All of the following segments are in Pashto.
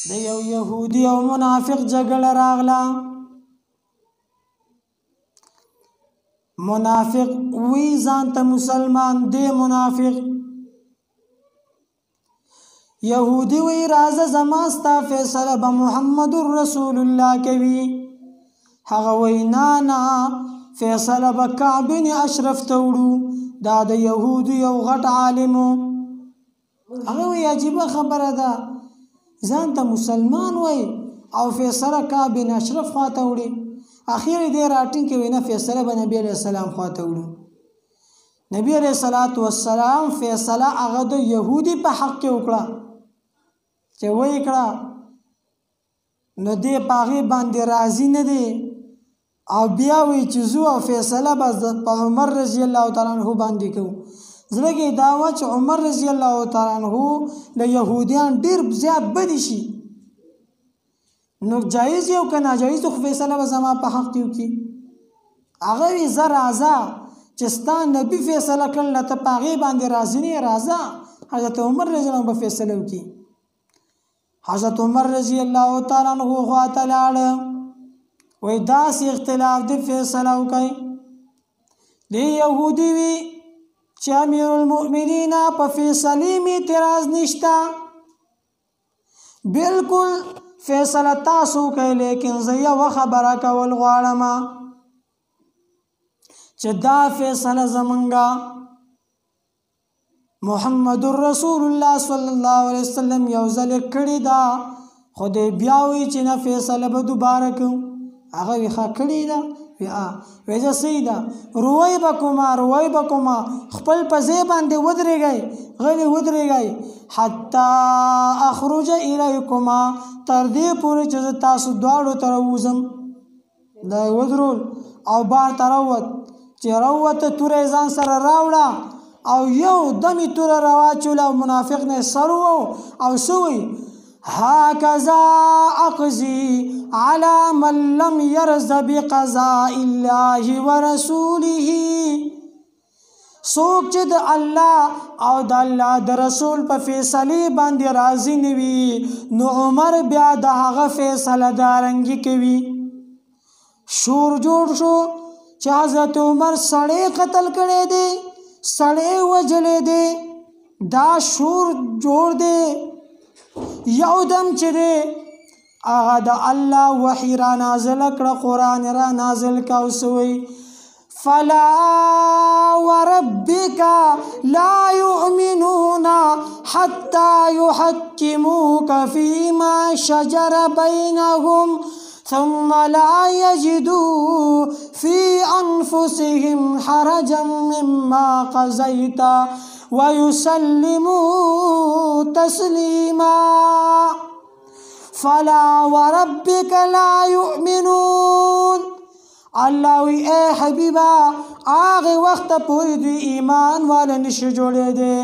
د یو يهودي او منافق جګړه راغله. منافق وی ځان ته مسلمان دی، منافق يهودي وی راځه زما ستا فیصله به محمد رسول الله کوي. هغه وی نه فیصله به کعب بن اشرف ته وړو، دا د يهودو یو غټ عالم. هغه وی عجیبه خبره ده، ځان ته مسلمان وای او فیصله کعب بن اشرف خواته وړي. اخیر دې راټینګ کې وینا فیصله به نبی علیہ السلام خواته وړو. نبی علیہ الصلوۃ والسلام فیصله هغه د يهودي په حق کې وکړه چې وای کړه نو دې پاغي باندې راضی نه دی او بیا وی چې زو فیصله به په عمر رضی الله تعالی عنہ باندې کو. زړګي دا و چې عمر رضی الله تعالی عنہ د يهوديان ډیر زیات بدی شي، نو جایز یو که ناجایز خو فیصله به زما په حق دیو کی. هغه وی زه راځه چې ستا نبی فیصله کړل ته پاغي باندې راضی نه راځه. حضرت عمر رضی الله عنه فیصله وکي. حضرت عمر رضی الله تعالی عنہ خواته لاړ، وای داس اختلاف دی فیصله وکي. دی يهودي وی چې امیر المؤمنین په فیصله می اعتراض نشتا، بالکل فیصله تاسو کوي، لیکن زه یو خبره کول غواړم چې دا فیصله زمونږه محمد رسول الله صلی الله علیه وسلم یو ځل کړی دا، خو دې بیا وی چې نه فیصله به دوباره کوم. هغه وی ښه کړی دا ویجه سیدا روای بکوما خپل پځې باندې ودرېږئ، غلی ودرېږئ حتی اخرج الیکما، تر دې پورې چې تاسو دواړو ته راوځم. دا ودرول او بار ته راووت، چې راووته توره ځان سره راوړه او یو دمې توره راواچوله او منافق نه سر او سوی هكذا اقضي على من لم يرض بقضاء الله ورسوله. څوک چې د الله او د الله د رسول په فیصله باندې راضي نه وي، نو عمر بیا د هغه فیصله دارنګي کوي. شور جوړ شو چې حضرت عمر سړی قتل کړی دی، سړی وجلې دی. دا شور جوړ دی یو دم چې دی هغه د الله وحی را نازل کړه، قرآن را نازل کا وسوي فلا وربك لا يؤمنون حتى يحكموك فيما شجر بينهم ثم لا يجدوا في أنفسهم حرجا مما قضيت ويسلموا تسليما. فلا وربك لا يؤمنون. الله وی اے حبیبا آغه وخت پوری دی ایمان والا نشي جوړې دي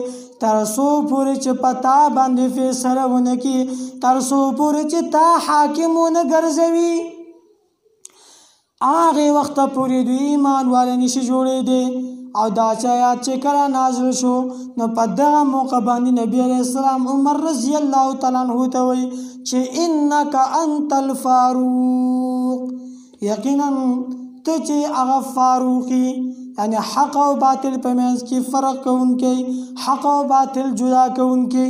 ترسو پوری چې پتا باندې فیصله ونه کی، ترسو پوری چې تا حاکمونه ګرځوي، آغه وخت پوری دی ایمان والا نشي جوړې دي. او دا آیات چې کله نازل شو نو په دغه موقع باندې نبی علیہ السلام عمر رضی الله تعالی عنہ ته وی چې انک انت الفاروق، یقینا ته چې هغه فاروقی، یعنی حق او باطل په منځ کې فرق کوونکی، حق او باطل جدا کوونکی.